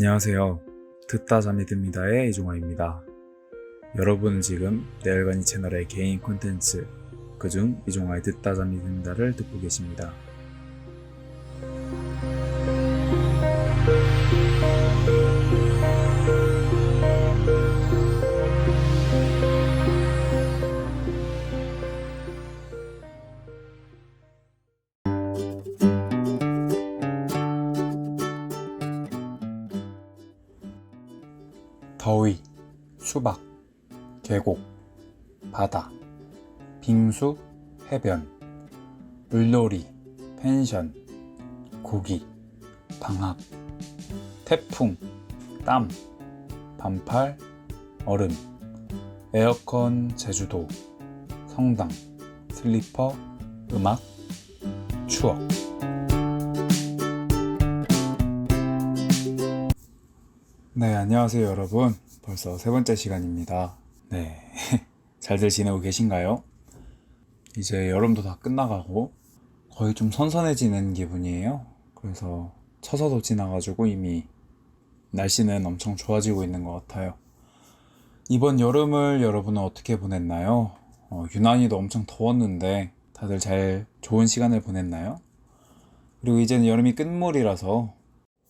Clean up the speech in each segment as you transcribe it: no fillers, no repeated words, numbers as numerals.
안녕하세요. 듣다 잠이 듭니다의 이종화입니다. 여러분은 지금 내얼간이 채널의 개인 콘텐츠 그중 이종화의 듣다 잠이 듭니다를 듣고 계십니다. 더위, 수박, 계곡, 바다, 빙수, 해변, 물놀이, 펜션, 고기, 방학, 태풍, 땀, 반팔, 얼음, 에어컨, 제주도, 성당, 슬리퍼, 음악, 추억. 네, 안녕하세요 여러분. 벌써 세 번째 시간입니다. 네, 잘들 지내고 계신가요? 이제 여름도 다 끝나가고 거의 좀 선선해지는 기분이에요. 그래서 처서도 지나가지고 이미 날씨는 엄청 좋아지고 있는 것 같아요. 이번 여름을 여러분은 어떻게 보냈나요? 유난히도 엄청 더웠는데 다들 잘 좋은 시간을 보냈나요? 그리고 이제는 여름이 끝물이라서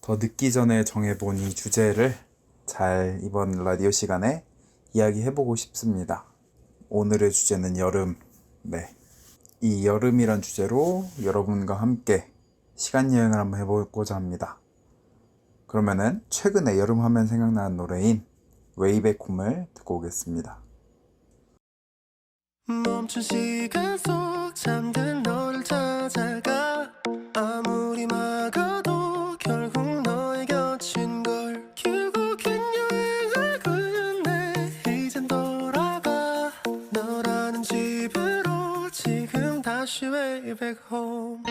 더 늦기 전에 정해본 이 주제를 잘 이번 라디오 시간에 이야기해보고 싶습니다. 오늘의 주제는 여름. 네, 이 여름이란 주제로 여러분과 함께 시간여행을 한번 해보고자 합니다. 그러면은 최근에 여름 하면 생각나는 노래인 웨이백홈을 듣고 오겠습니다. 멈춘 시간 속 잠든 너를 찾아가 아무리 막아도 결국 너의 곁인 걸 결국엔 여행을 끝내 이젠 돌아가 너라는 집으로 지금 다시 way back home.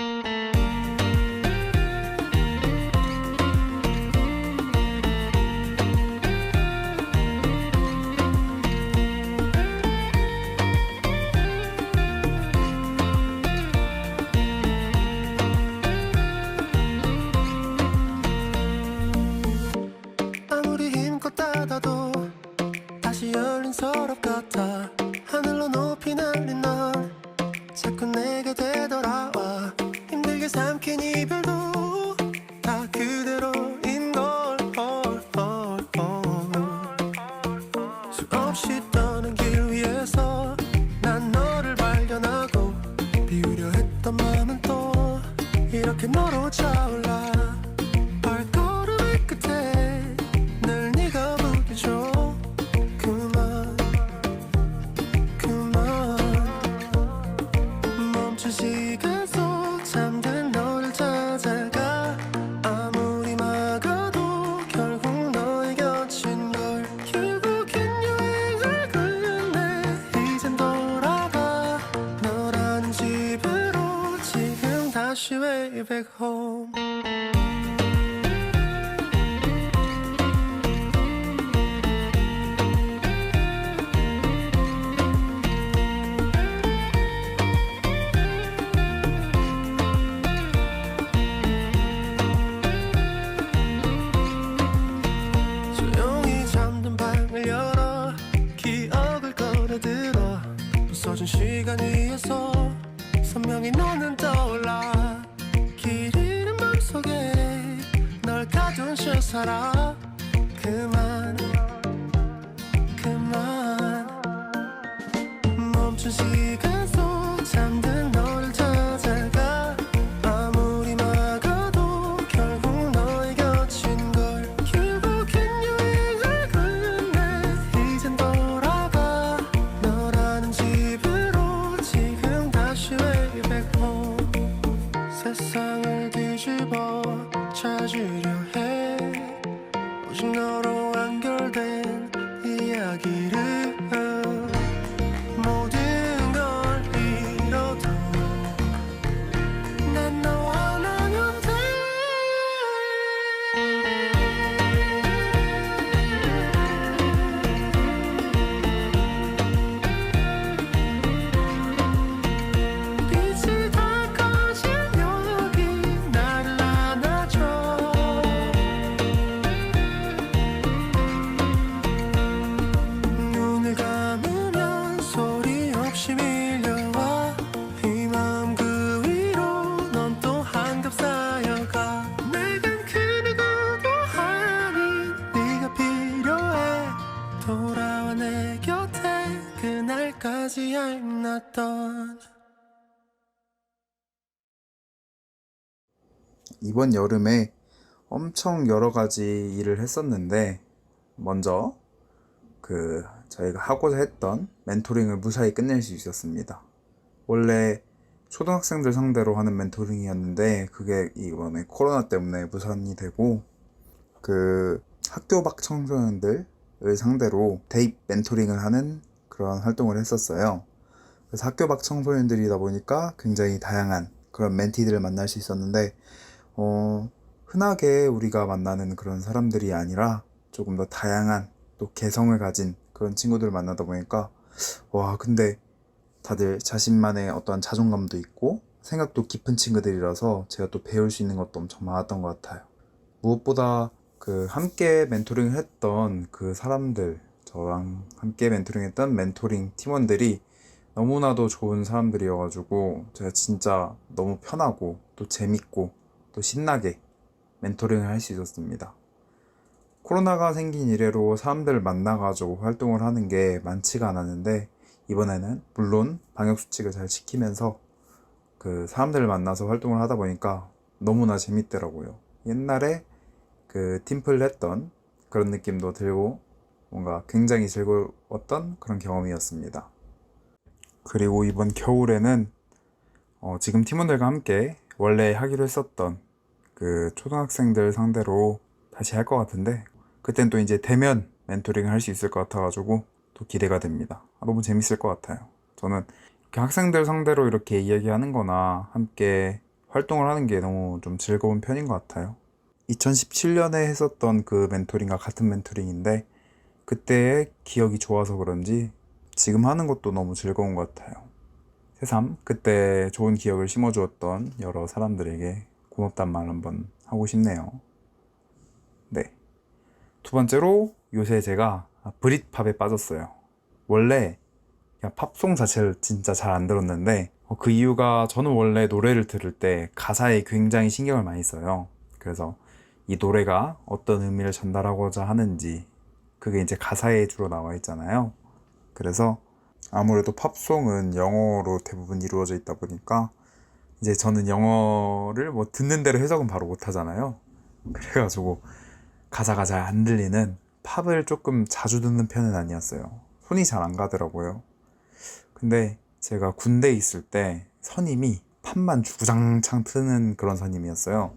아무리 힘껏 닫아도 다시 열린 서랍 같아 하늘로 높이 날린 넌 자꾸 내게 되돌아와 힘들게 삼킨 이별도 다 그대로인 걸 수없이 떠는 길 위에서 난 너를 발견하고 비우려 했던 마음은 또 이렇게 너로 차올라 발걸음의 끝에 늘 네가 보여줘 그만 멈춘 시간 속 잠든 너를 찾아가 아무리 막아도 결국 너의 곁인 걸 결국엔 여행을 끝내 이젠 돌아가 너라는 집으로 지금 다시 way back home. 조용히 잠든 방을 열어 기억을 꺼내들어 부서진 시간 위에서 선명히 너는 떠올라 길 잃은 맘속에 널 가둔 실사라 그만 멈춘 시간 속 잠든 너를 찾아가 아무리 막아도 결국 너의 곁인 걸 결국엔 여행을 끝내 이젠 돌아가 너라는 집으로 지금 다시 way back home. 세상을 뒤집어 찾으려 해 오직 너로 완결된 이야기를 모든 걸 때까지 I'm not done. 이번 여름에 엄청 여러 가지 일을 했었는데, 먼저 저희가 하고자 했던 멘토링을 무사히 끝낼 수 있었습니다. 원래 초등학생들 상대로 하는 멘토링이었는데 그게 이번에 코로나 때문에 무산이 되고, 학교 밖 청소년들을 상대로 대입 멘토링을 하는 그런 활동을 했었어요. 그래서 학교 밖 청소년들이다 보니까 굉장히 다양한 그런 멘티들을 만날 수 있었는데, 흔하게 우리가 만나는 그런 사람들이 아니라 조금 더 다양한 또 개성을 가진 그런 친구들을 만나다 보니까, 근데 다들 자신만의 어떠한 자존감도 있고 생각도 깊은 친구들이라서 제가 또 배울 수 있는 것도 엄청 많았던 것 같아요. 무엇보다 함께 멘토링을 했던 그 사람들, 저랑 함께 멘토링 했던 멘토링 팀원들이 너무나도 좋은 사람들이어가지고 제가 진짜 너무 편하고 또 재밌고 또 신나게 멘토링을 할 수 있었습니다. 코로나가 생긴 이래로 사람들을 만나가지고 활동을 하는 게 많지가 않았는데, 이번에는 물론 방역수칙을 잘 지키면서 사람들을 만나서 활동을 하다 보니까 너무나 재밌더라고요. 옛날에 팀플 했던 그런 느낌도 들고 뭔가 굉장히 즐거웠던 그런 경험이었습니다. 그리고 이번 겨울에는 지금 팀원들과 함께 원래 하기로 했었던 초등학생들 상대로 다시 할 것 같은데, 그땐 또 이제 대면 멘토링을 할 수 있을 것 같아가지고 또 기대가 됩니다. 너무 재밌을 것 같아요. 저는 이렇게 학생들 상대로 이렇게 이야기하는 거나 함께 활동을 하는 게 너무 좀 즐거운 편인 것 같아요. 2017년에 했었던 그 멘토링과 같은 멘토링인데, 그때의 기억이 좋아서 그런지 지금 하는 것도 너무 즐거운 것 같아요. 새삼 그때 좋은 기억을 심어주었던 여러 사람들에게 고맙단 말 한번 하고 싶네요. 네. 두 번째로, 요새 제가 브릿팝에 빠졌어요. 원래 그냥 팝송 자체를 진짜 잘 안 들었는데, 그 이유가 저는 원래 노래를 들을 때 가사에 굉장히 신경을 많이 써요. 그래서 이 노래가 어떤 의미를 전달하고자 하는지, 그게 이제 가사에 주로 나와 있잖아요. 그래서 아무래도 팝송은 영어로 대부분 이루어져 있다 보니까 이제 저는 영어를 뭐 듣는 대로 해석은 바로 못 하잖아요. 그래가지고 가사가 잘 안 들리는 팝을 조금 자주 듣는 편은 아니었어요. 손이 잘 안 가더라고요. 근데 제가 군대에 있을 때 선임이 팝만 주구장창 트는 그런 선임이었어요.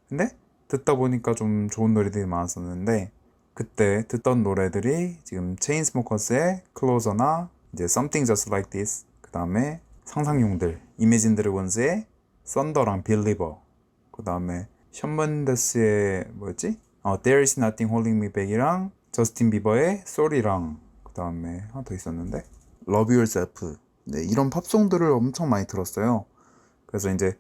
근데 듣다 보니까 좀 좋은 노래들이 많았었는데, 그때 듣던 노래들이 지금 체인스모커스의 Closer나 이제 Something Just Like This, 그 다음에 상상용들 이매진 드래곤즈의 썬더랑 빌리버, 그 다음에 션 men데스의 뭐였지? There is Nothing Holding Me Back이랑 저스틴 비버의 Sorry랑, 그 다음에 하나 더 있었는데 Love Yourself. 네, 이런 팝송들을 엄청 많이 들었어요. 그래서 이제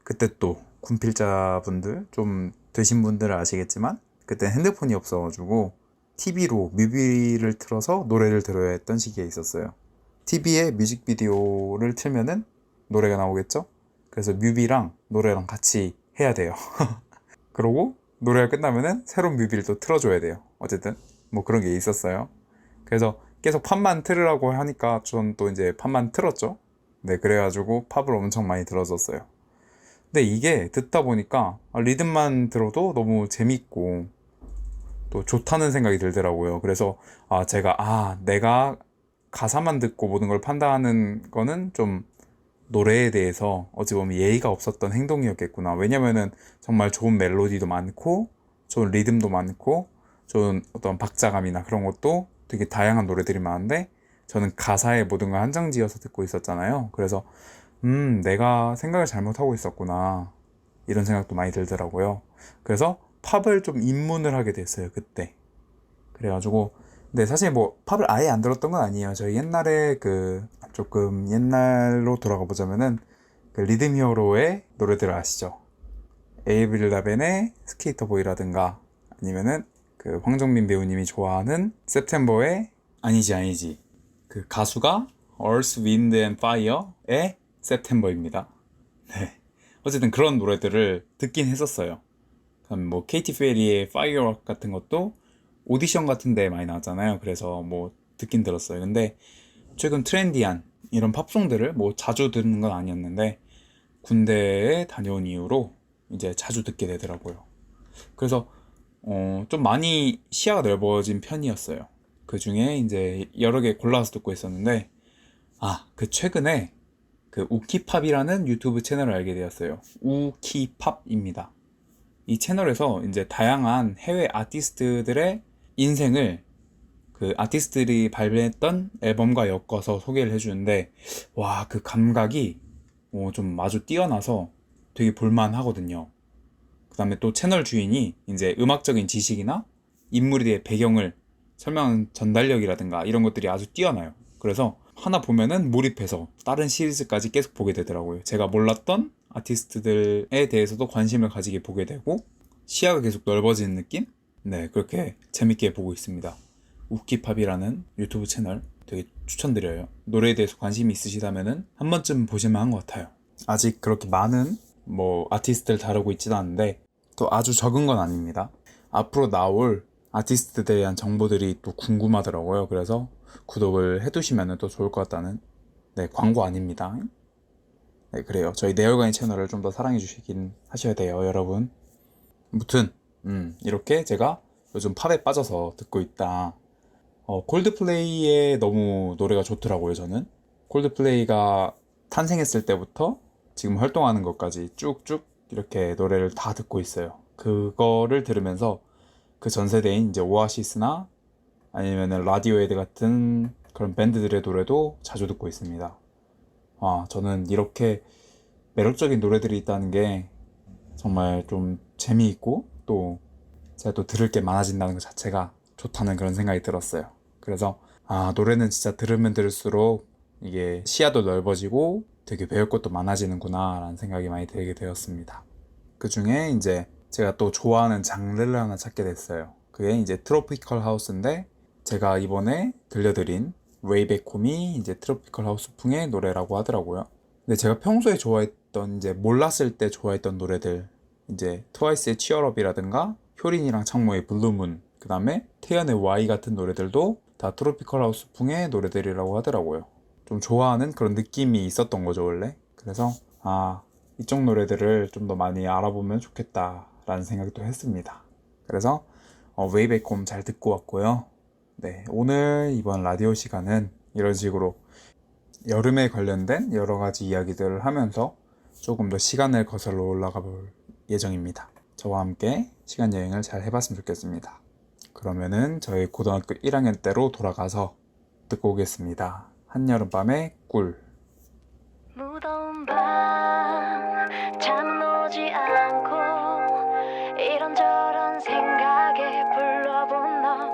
그때 또 군필자분들 좀 되신 분들은 아시겠지만, 그때 핸드폰이 없어가지고 TV로 뮤비를 틀어서 노래를 들어야 했던 시기에 있었어요. TV에 뮤직비디오를 틀면은 노래가 나오겠죠? 그래서 뮤비랑 노래랑 같이 해야 돼요. 그러고 노래가 끝나면은 새로운 뮤비를 또 틀어줘야 돼요. 어쨌든 뭐 그런 게 있었어요. 그래서 계속 팝만 틀으라고 하니까 전 또 이제 팝만 틀었죠. 네, 그래가지고 팝을 엄청 많이 들었었어요. 근데 이게 듣다 보니까 리듬만 들어도 너무 재밌고 또 좋다는 생각이 들더라고요. 그래서 내가 가사만 듣고 모든 걸 판단하는 거는 좀 노래에 대해서 어찌 보면 예의가 없었던 행동이었겠구나. 왜냐면은 정말 좋은 멜로디도 많고 좋은 리듬도 많고 좋은 어떤 박자감이나 그런 것도 되게 다양한 노래들이 많은데, 저는 가사에 모든 걸 한정지어서 듣고 있었잖아요. 그래서 내가 생각을 잘못하고 있었구나, 이런 생각도 많이 들더라고요. 그래서 팝을 좀 입문을 하게 됐어요, 그때. 그래가지고 근데 사실 뭐 팝을 아예 안 들었던 건 아니에요. 저희 옛날에 조금 옛날로 돌아가 보자면은 리듬 히어로의 노래들을 아시죠? 에이브릴 라벤의 스케이터 보이라든가, 아니면은 황정민 배우님이 좋아하는 september의 아니지 그 가수가 Earth, Wind and Fire의 September입니다. 네. 어쨌든 그런 노래들을 듣긴 했었어요. 그럼 뭐 케이티 페리의 Firework 같은 것도 오디션 같은 데 많이 나왔잖아요. 그래서 뭐 듣긴 들었어요. 근데 최근 트렌디한 이런 팝송들을 뭐 자주 듣는 건 아니었는데 군대에 다녀온 이후로 이제 자주 듣게 되더라고요. 그래서 좀 많이 시야가 넓어진 편이었어요. 그 중에 이제 여러 개 골라서 듣고 있었는데 그 최근에 그 우키팝이라는 유튜브 채널을 알게 되었어요. 우키팝입니다. 이 채널에서 이제 다양한 해외 아티스트들의 인생을 그 아티스트들이 발매했던 앨범과 엮어서 소개를 해주는데 와, 그 감각이 좀 아주 뛰어나서 되게 볼만하거든요. 그 다음에 또 채널 주인이 이제 음악적인 지식이나 인물에 대해 배경을 설명하는 전달력이라든가 이런 것들이 아주 뛰어나요. 그래서 하나 보면은 몰입해서 다른 시리즈까지 계속 보게 되더라고요. 제가 몰랐던 아티스트들에 대해서도 관심을 가지게 보게 되고 시야가 계속 넓어지는 느낌? 네, 그렇게 재밌게 보고 있습니다. 우키팝이라는 유튜브 채널 되게 추천드려요. 노래에 대해서 관심이 있으시다면은 한 번쯤 보실만 한 것 같아요. 아직 그렇게 많은 뭐 아티스트를 다루고 있지도 않은데 또 아주 적은 건 아닙니다. 앞으로 나올 아티스트들에 대한 정보들이 또 궁금하더라고요. 그래서 구독을 해두시면 또 좋을 것 같다는, 네, 광고 아닙니다. 네, 그래요. 저희 내열관의 채널을 좀 더 사랑해 주시긴 하셔야 돼요, 여러분. 아무튼 이렇게 제가 요즘 팝에 빠져서 듣고 있다. 콜드플레이의 너무 노래가 좋더라고요. 저는 콜드플레이가 탄생했을 때부터 지금 활동하는 것까지 쭉쭉 이렇게 노래를 다 듣고 있어요. 그거를 들으면서 그 전 세대인 이제 오아시스나 아니면은 라디오헤드 같은 그런 밴드들의 노래도 자주 듣고 있습니다. 저는 이렇게 매력적인 노래들이 있다는 게 정말 좀 재미있고 또 제가 또 들을 게 많아진다는 것 자체가 좋다는 그런 생각이 들었어요. 그래서 노래는 진짜 들으면 들을수록 이게 시야도 넓어지고 되게 배울 것도 많아지는구나 라는 생각이 많이 들게 되었습니다. 그 중에 이제 제가 또 좋아하는 장르를 하나 찾게 됐어요. 그게 이제 트로피컬 하우스인데 제가 이번에 들려드린 Way Back Home이 이제 트로피컬 하우스풍의 노래라고 하더라고요. 근데 제가 평소에 좋아했던, 이제 몰랐을 때 좋아했던 노래들, 이제 트와이스의 Cheer Up이라든가 효린이랑 창모의 블루문, 그 다음에 태연의 Y 같은 노래들도 다 트로피컬 하우스풍의 노래들이라고 하더라고요. 좀 좋아하는 그런 느낌이 있었던 거죠, 원래. 그래서 이쪽 노래들을 좀 더 많이 알아보면 좋겠다 라는 생각도 했습니다. 그래서 Way Back Home 잘 듣고 왔고요. 네, 오늘 이번 라디오 시간은 이런 식으로 여름에 관련된 여러 가지 이야기들을 하면서 조금 더 시간을 거슬러 올라가 볼 예정입니다. 저와 함께 시간 여행을 잘 해봤으면 좋겠습니다. 그러면은 저희 고등학교 1학년 때로 돌아가서 듣고 오겠습니다. 한여름밤의 꿀. 무더운 밤 잠은 오지 않고 이런저런 생각에 불러본 너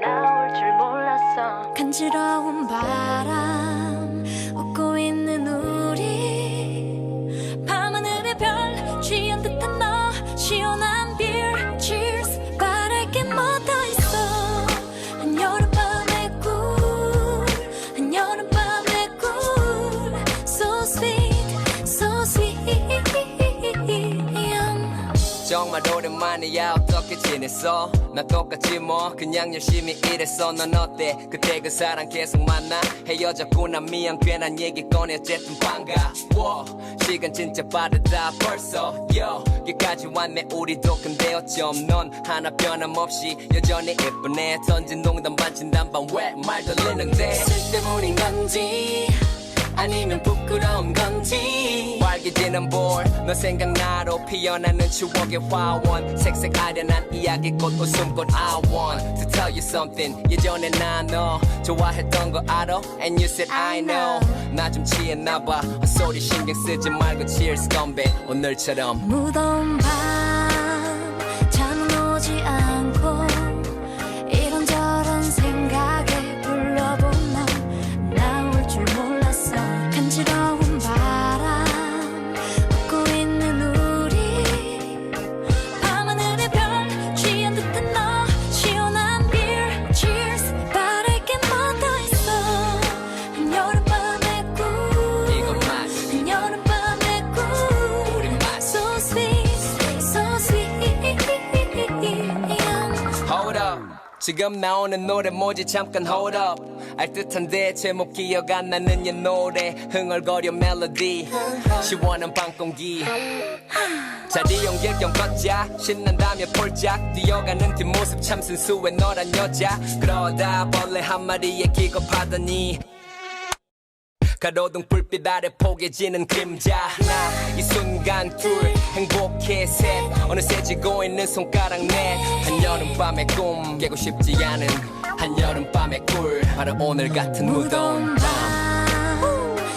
나올 줄 몰랐어. 간지러운 바람 웃고 있는 우리 밤하늘의 별 취한 듯한 너 시원한 beer cheers 바랄 게 뭐 더 있어. 한여름밤의 꿀 한여름밤의 꿀 so sweet so sweet. 정말 오랜만이야. 어떻게 지냈어? 나 똑같지 뭐 그냥 열심히 일했어. 넌 어때? 그때 그 사람 계속 만나? 헤어졌구나 미안 괜한 얘기 꺼내 어쨌든 반가워. 시간 진짜 빠르다 벌써 여기까지 왔네 우리도. 근데 어쩜 넌 하나 변함없이 여전히 예쁘네. 던진 농담 반친 단반 왜 말 돌리는데 쓸 때문인 건지 아니면 부끄러운 건지 빨개지는 볼 너 생각나로 피어나는 추억의 화원 색색 아련한 이야기꽃 웃음꽃 I want to tell you something. 예전에 나 너 좋아했던 거 알아? And you said I know. 나 좀 취했나봐. 헛소리 신경 쓰지 말고 cheers 건배 오늘처럼. 무더운 밤 잠은 오지 않고 이런저런 생각에 불러본 너 나올 줄 몰랐어. 간지러운 바람 웃고 있는 우리 밤하늘의 별 취한 듯한 너 시원한 beer cheers 바랄 게 뭐 더 있어. 한여름밤의 꿀 이건 맛 한여름밤의 꿀 우리 맛 so sweet so 지금 나오는 노래 뭐지 잠깐 hold up 알듯한데 제목 기억 안 나는 옛 노래 흥얼거려 멜로디 시원한 밤 공기 자리 옮길 겸 걷자 신난다며 폴짝 뛰어가는 뒷모습 참 순수해 너란 여자 그러다 벌레 한 마리에 기겁하더니 가로등 불빛 아래 포개지는 그림자 하나 이 순간 둘 행복해 셋 어느새 쥐고 있는 손가락 넷 한여름밤의 꿈 깨고 싶지 않은 한여름밤의 꿀 바로 오늘 같은 무더운 밤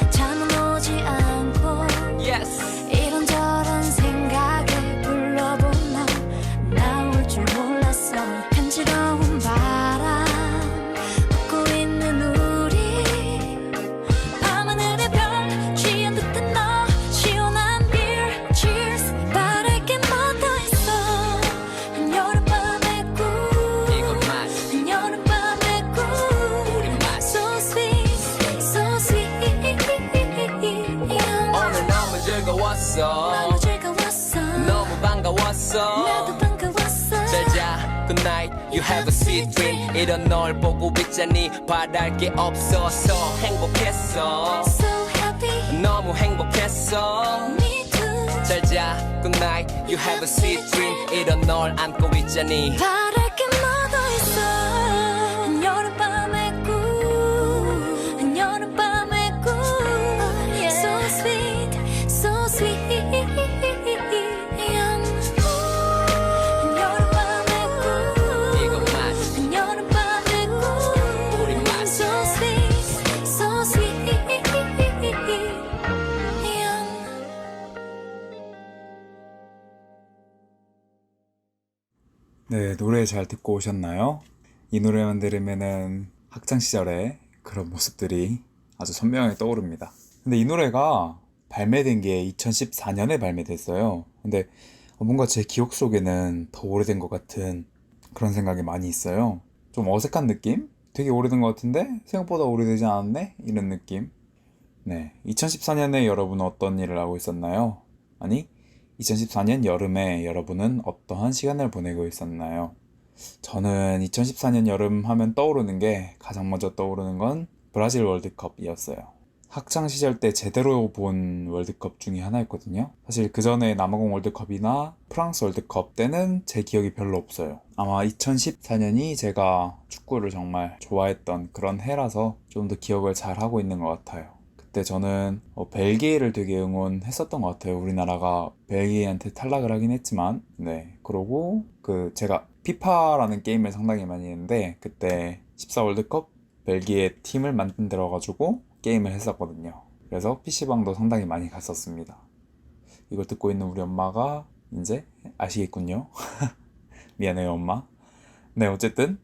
잠은 오지 않고 yes. 이런저런 생각에 불러본 너 나올 줄 몰랐어 간지러운 바람 웃고 있는 우리 밤하늘의 별 취한 듯한 너 시원한 beer cheers 바랄 게 뭐 더 있어 한여름밤의 꿈 이건 맛 한여름밤의 꿈 우리 맛 So sweet so sweet 오늘 너무 즐거웠어 너무 즐거웠어 너무 반가웠어 나도 반가웠어 잘자 good night you have a sweet dream 이런 널 보고 있자니 바랄 게 없어서 행복했어 So happy 너무 행복했어 me too 잘자 good night you have a sweet dream 이런 널 안고 있자니 바랄 게 뭐 더 있어 한여름밤의 꿈 한여름밤의 꿈 So sweet so sweet 한여름밤의 꿈 이건 맛 한여름밤의 꿈 우리 맛 So sweet so sweet 네, 노래 잘 듣고 오셨나요? 이 노래만 들으면은 학창 시절의 그런 모습들이 아주 선명하게 떠오릅니다. 근데 이 노래가 발매된 게 2014년에 발매됐어요. 근데 뭔가 제 기억 속에는 더 오래된 것 같은 그런 생각이 많이 있어요. 좀 어색한 느낌? 되게 오래된 것 같은데 생각보다 오래되지 않았네? 이런 느낌. 네, 2014년에 여러분은 어떤 일을 하고 있었나요? 아니, 2014년 여름에 여러분은 어떠한 시간을 보내고 있었나요? 저는 2014년 여름 하면 떠오르는 게 가장 먼저 떠오르는 건 브라질 월드컵이었어요. 학창 시절 때 제대로 본 월드컵 중에 하나였거든요. 사실 그 전에 남아공 월드컵이나 프랑스 월드컵 때는 제 기억이 별로 없어요. 아마 2014년이 제가 축구를 정말 좋아했던 그런 해라서 좀 더 기억을 잘 하고 있는 것 같아요. 그때 저는 벨기에를 되게 응원했었던 것 같아요. 우리나라가 벨기에한테 탈락을 하긴 했지만, 네. 그러고 제가 피파라는 게임을 상당히 많이 했는데 그때 14 월드컵 벨기에 팀을 만들어가지고 게임을 했었거든요. 그래서 PC방도 상당히 많이 갔었습니다. 이걸 듣고 있는 우리 엄마가 이제 아시겠군요. 미안해요, 엄마. 네, 어쨌든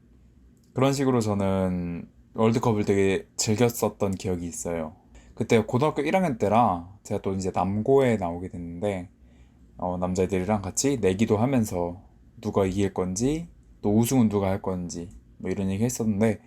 그런 식으로 저는 월드컵을 되게 즐겼었던 기억이 있어요. 그때 고등학교 1학년 때라 제가 또 이제 남고에 나오게 됐는데 남자애들이랑 같이 내기도 하면서 누가 이길 건지 또 우승은 누가 할 건지 뭐 이런 얘기 했었는데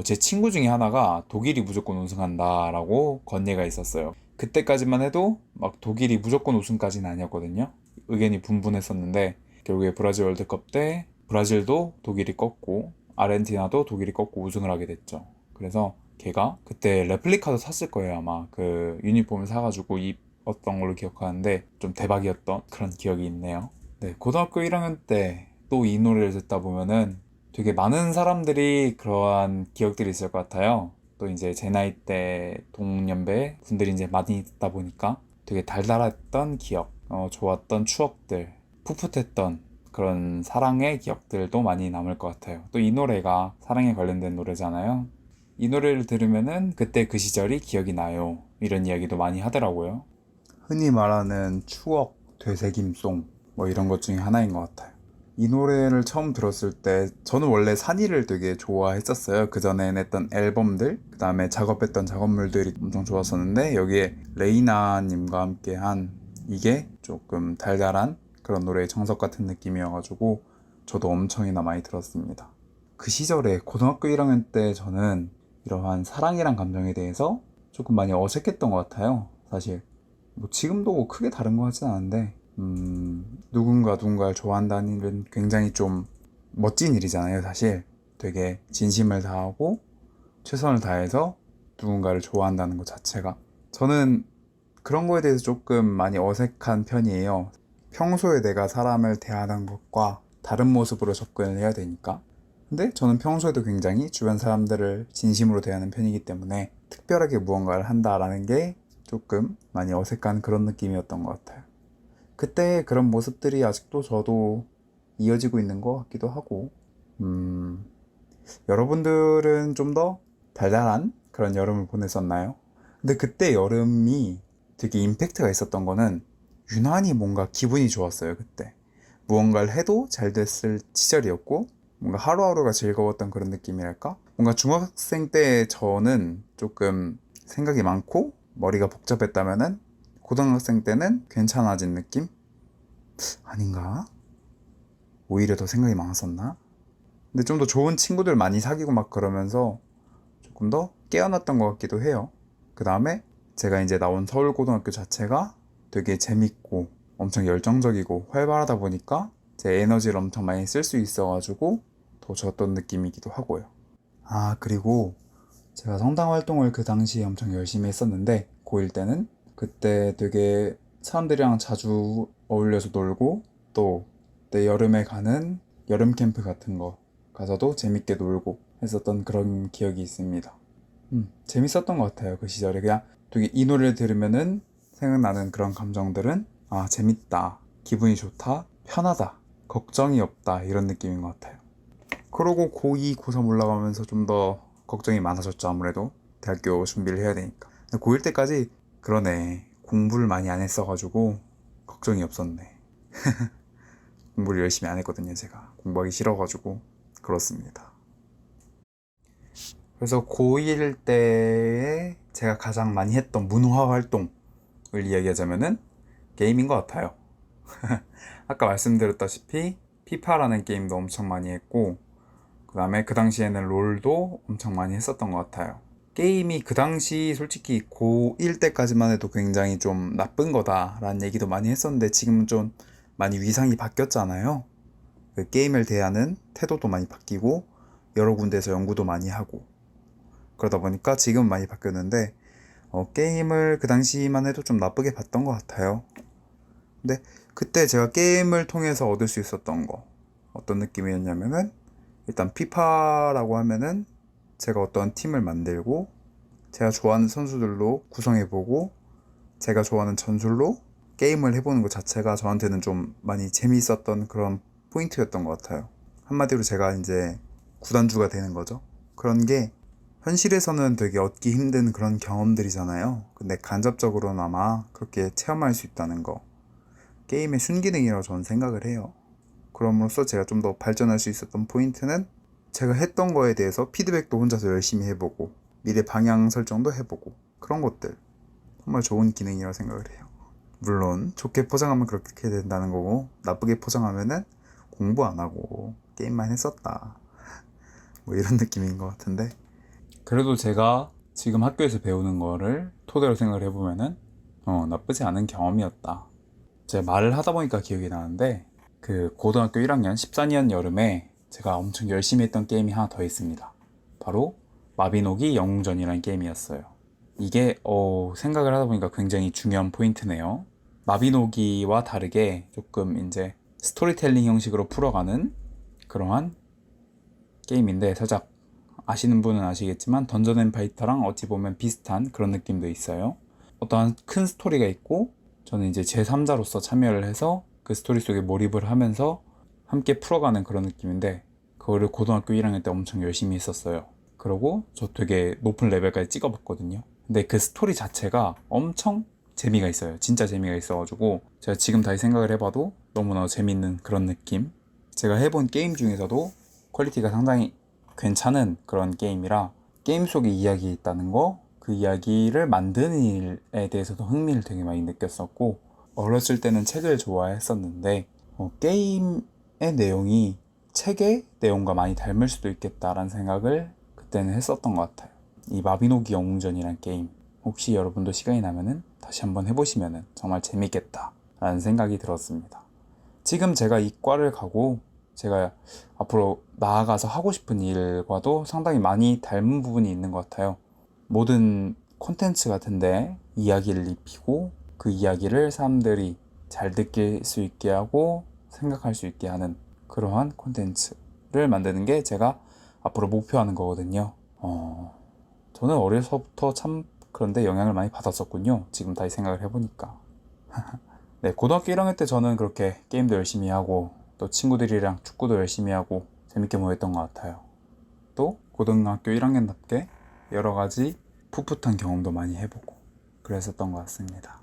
제 친구 중에 하나가 독일이 무조건 우승한다라고 건예가 있었어요. 그때까지만 해도 막 독일이 무조건 우승까지는 아니었거든요. 의견이 분분했었는데 결국에 브라질 월드컵 때 브라질도 독일이 꺾고 아르헨티나도 독일이 꺾고 우승을 하게 됐죠. 그래서 걔가 그때 레플리카도 샀을 거예요. 아마 그 유니폼을 사가지고 입었던 걸로 기억하는데 좀 대박이었던 그런 기억이 있네요. 네, 고등학교 1학년 때 또 이 노래를 듣다 보면은 되게 많은 사람들이 그러한 기억들이 있을 것 같아요. 또 이제 제 나이 때 동년배 분들이 이제 많이 듣다 보니까 되게 달달했던 기억, 좋았던 추억들, 풋풋했던 그런 사랑의 기억들도 많이 남을 것 같아요. 또 이 노래가 사랑에 관련된 노래잖아요. 이 노래를 들으면은 그때 그 시절이 기억이 나요. 이런 이야기도 많이 하더라고요. 흔히 말하는 추억 되새김송 뭐 이런 것 중에 하나인 것 같아요. 이 노래를 처음 들었을 때 저는 원래 산이를 되게 좋아했었어요. 그 전에 냈던 앨범들, 그 다음에 작업했던 작업물들이 엄청 좋았었는데 여기에 레이나님과 함께 한 이게 조금 달달한 그런 노래의 정석 같은 느낌이어가지고 저도 엄청이나 많이 들었습니다. 그 시절에 고등학교 1학년 때 저는 이러한 사랑이란 감정에 대해서 조금 많이 어색했던 것 같아요. 사실 뭐 지금도 뭐 크게 다른 것 같진 않은데 누군가를 좋아한다는 일은 굉장히 좀 멋진 일이잖아요, 사실. 되게 진심을 다하고 최선을 다해서 누군가를 좋아한다는 것 자체가, 저는 그런 거에 대해서 조금 많이 어색한 편이에요. 평소에 내가 사람을 대하는 것과 다른 모습으로 접근을 해야 되니까. 근데 저는 평소에도 굉장히 주변 사람들을 진심으로 대하는 편이기 때문에 특별하게 무언가를 한다라는 게 조금 많이 어색한 그런 느낌이었던 것 같아요. 그때 그런 모습들이 아직도 저도 이어지고 있는 것 같기도 하고, 여러분들은 좀 더 달달한 그런 여름을 보냈었나요? 근데 그때 여름이 되게 임팩트가 있었던 거는 유난히 뭔가 기분이 좋았어요. 그때 무언가를 해도 잘 됐을 시절이었고, 뭔가 하루하루가 즐거웠던 그런 느낌이랄까? 뭔가 중학생 때 저는 조금 생각이 많고 머리가 복잡했다면은 고등학생 때는 괜찮아진 느낌? 아닌가? 오히려 더 생각이 많았었나? 근데 좀 더 좋은 친구들 많이 사귀고 막 그러면서 조금 더 깨어났던 것 같기도 해요. 그 다음에 제가 이제 나온 서울고등학교 자체가 되게 재밌고 엄청 열정적이고 활발하다 보니까 제 에너지를 엄청 많이 쓸 수 있어가지고 더 좋았던 느낌이기도 하고요. 아, 그리고 제가 성당 활동을 그 당시에 엄청 열심히 했었는데, 고1 때는 그때 되게 사람들이랑 자주 어울려서 놀고, 또 그때 여름에 가는 여름 캠프 같은 거 가서도 재밌게 놀고 했었던 그런 기억이 있습니다. 재밌었던 것 같아요. 그 시절에 그냥 되게 이 노래를 들으면은 생각나는 그런 감정들은, 아, 재밌다, 기분이 좋다, 편하다, 걱정이 없다, 이런 느낌인 것 같아요. 그러고 고2, 고3 올라가면서 좀 더 걱정이 많아졌죠. 아무래도 대학교 준비를 해야 되니까. 고1 때까지, 그러네, 공부를 많이 안 했어가지고 걱정이 없었네. 공부를 열심히 안 했거든요. 제가 공부하기 싫어가지고. 그렇습니다. 그래서 고1 때에 제가 가장 많이 했던 문화 활동을 이야기하자면은 게임인 것 같아요. 아까 말씀드렸다시피 피파라는 게임도 엄청 많이 했고, 그 다음에 그 당시에는 롤도 엄청 많이 했었던 것 같아요. 게임이 그 당시 솔직히 고1 때까지만 해도 굉장히 좀 나쁜 거다라는 얘기도 많이 했었는데, 지금은 좀 많이 위상이 바뀌었잖아요. 그 게임을 대하는 태도도 많이 바뀌고 여러 군데에서 연구도 많이 하고, 그러다 보니까 지금 많이 바뀌었는데, 게임을 그 당시만 해도 좀 나쁘게 봤던 것 같아요. 근데 그때 제가 게임을 통해서 얻을 수 있었던 거, 어떤 느낌이었냐면은, 일단 피파라고 하면은 제가 어떤 팀을 만들고 제가 좋아하는 선수들로 구성해보고 제가 좋아하는 전술로 게임을 해보는 것 자체가 저한테는 좀 많이 재미있었던 그런 포인트였던 것 같아요. 한마디로 제가 이제 구단주가 되는 거죠. 그런 게 현실에서는 되게 얻기 힘든 그런 경험들이잖아요. 근데 간접적으로는 아마 그렇게 체험할 수 있다는 거, 게임의 순기능이라고 저는 생각을 해요. 그럼으로써 제가 좀 더 발전할 수 있었던 포인트는, 제가 했던 거에 대해서 피드백도 혼자서 열심히 해보고 미래 방향 설정도 해보고, 그런 것들 정말 좋은 기능이라고 생각을 해요. 물론 좋게 포장하면 그렇게 된다는 거고, 나쁘게 포장하면은 공부 안 하고 게임만 했었다, 뭐 이런 느낌인 것 같은데, 그래도 제가 지금 학교에서 배우는 거를 토대로 생각을 해보면은 나쁘지 않은 경험이었다. 제가 말을 하다 보니까 기억이 나는데, 그 고등학교 1학년 14년 여름에 제가 엄청 열심히 했던 게임이 하나 더 있습니다. 바로 마비노기 영웅전이라는 게임이었어요. 이게 생각을 하다 보니까 굉장히 중요한 포인트네요. 마비노기와 다르게 조금 이제 스토리텔링 형식으로 풀어가는 그러한 게임인데, 살짝 아시는 분은 아시겠지만 던전 앤 파이터랑 어찌 보면 비슷한 그런 느낌도 있어요. 어떠한 큰 스토리가 있고, 저는 이제 제3자로서 참여를 해서 그 스토리 속에 몰입을 하면서 함께 풀어가는 그런 느낌인데, 그거를 고등학교 1학년 때 엄청 열심히 했었어요. 그러고 저 되게 높은 레벨까지 찍어봤거든요. 근데 그 스토리 자체가 엄청 재미가 있어요. 진짜 재미가 있어가지고 제가 지금 다시 생각을 해봐도 너무나 재밌는 그런 느낌. 제가 해본 게임 중에서도 퀄리티가 상당히 괜찮은 그런 게임이라, 게임 속에 이야기 있다는 거, 그 이야기를 만드는 일에 대해서도 흥미를 되게 많이 느꼈었고, 어렸을 때는 책을 좋아했었는데 게임의 내용이 책의 내용과 많이 닮을 수도 있겠다라는 생각을 그때는 했었던 것 같아요. 이 마비노기 영웅전이란 게임, 혹시 여러분도 시간이 나면은 다시 한번 해보시면은 정말 재밌겠다 라는 생각이 들었습니다. 지금 제가 이과를 가고 제가 앞으로 나아가서 하고 싶은 일과도 상당히 많이 닮은 부분이 있는 것 같아요. 모든 콘텐츠 같은데 이야기를 입히고 그 이야기를 사람들이 잘 느낄 수 있게 하고 생각할 수 있게 하는 그러한 콘텐츠를 만드는 게 제가 앞으로 목표하는 거거든요. 저는 어려서부터 참 그런데 영향을 많이 받았었군요. 지금 다시 생각을 해보니까. 네, 고등학교 1학년 때 저는 그렇게 게임도 열심히 하고 또 친구들이랑 축구도 열심히 하고 재밌게 모였던 것 같아요. 또 고등학교 1학년답게 여러 가지 풋풋한 경험도 많이 해보고 그랬었던 것 같습니다.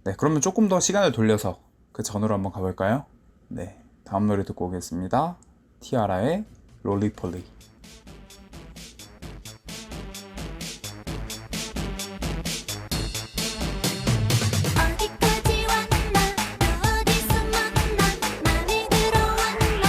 네, 그러면 조금 더 시간을 돌려서 그 전으로 한번 가볼까요? 네, 다음 노래 듣고 오겠습니다. 티아라의 롤리폴리. 어디까지 왔나 어디서 만나 맘이 들어왔나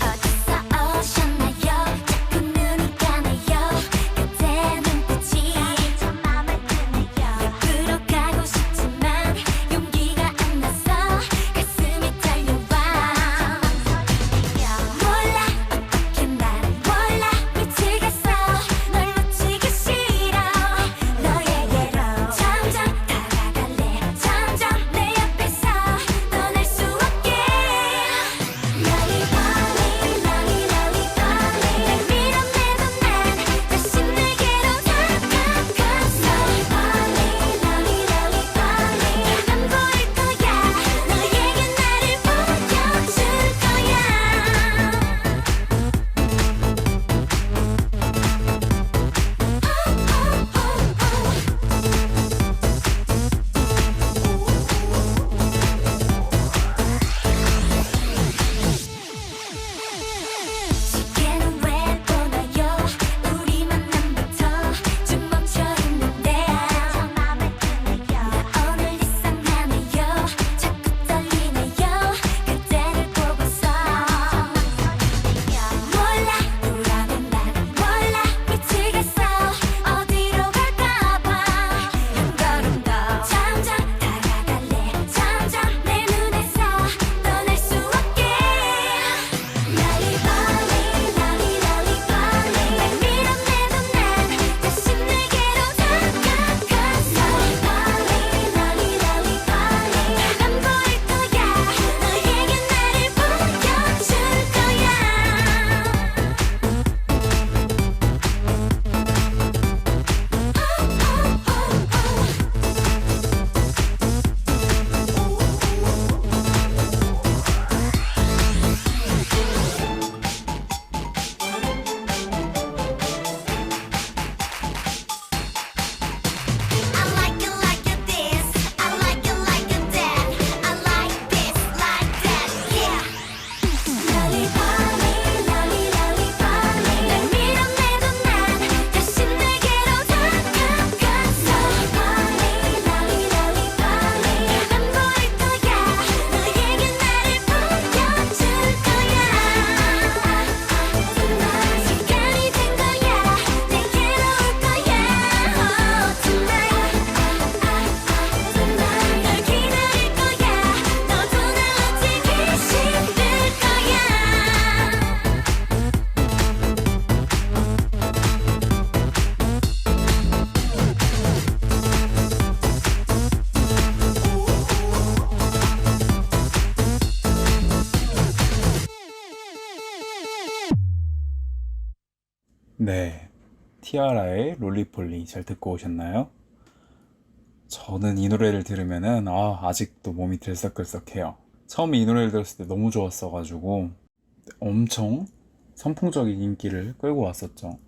어디서 오셨나요 자꾸 눈이 가나요 그때 눈빛이 저 맘을 드네요 옆으로 가고 싶지만 용기가 안 나서 가슴이 달려와 몰라 어떻게 나를 몰라 미치겠어 널 놓치기 싫어 너에게로 점점 다가갈래 점점 내 옆에서 떠날 수 없게 롤리폴리 롤리폴리 날 밀어내도 난 다시 내게로 다가갔어 롤리폴리 롤리폴리 안 보일 거야 너에게 나를 보여줄 시계는 왜 보나요 우리 만남부터 좀 멈춰있는데 저 맘을 드네요 나 오늘 이상하네요 자꾸 떨리네요 그대를 보고서 몰라 우라는 나는 몰라 미치겠어 어디로 갈까봐 한 걸음 더 점점 다가갈래 점점 내 눈에서 떠날 수 없게 롤리폴리 롤리폴리 날 밀어내도 난 다시 내게로 다가갔어 롤리폴리 안 보일 거야 너에게 나를 보여줄 거야 I like it this. I like it that. I like this, like that, yeah. 롤리폴리, 롤리폴리 날 밀어내도 난 다시 내게로 다가갔어. 롤리폴리 안 보일 거야. 너에게 나를 보여줄 거야. 시간이 된 거야. 내게로 올 거야. Tonight, 널 기다릴 거야. 너도 날 놓치기 싫을 거야. 네, 티아라의 롤리폴리 잘 듣고 오셨나요? 저는 이 노래를 들으면은 아직도 몸이 들썩들썩해요. 처음에 이 노래를 들었을 때 너무 좋았어가지고 엄청 선풍적인 인기를 끌고 왔었죠.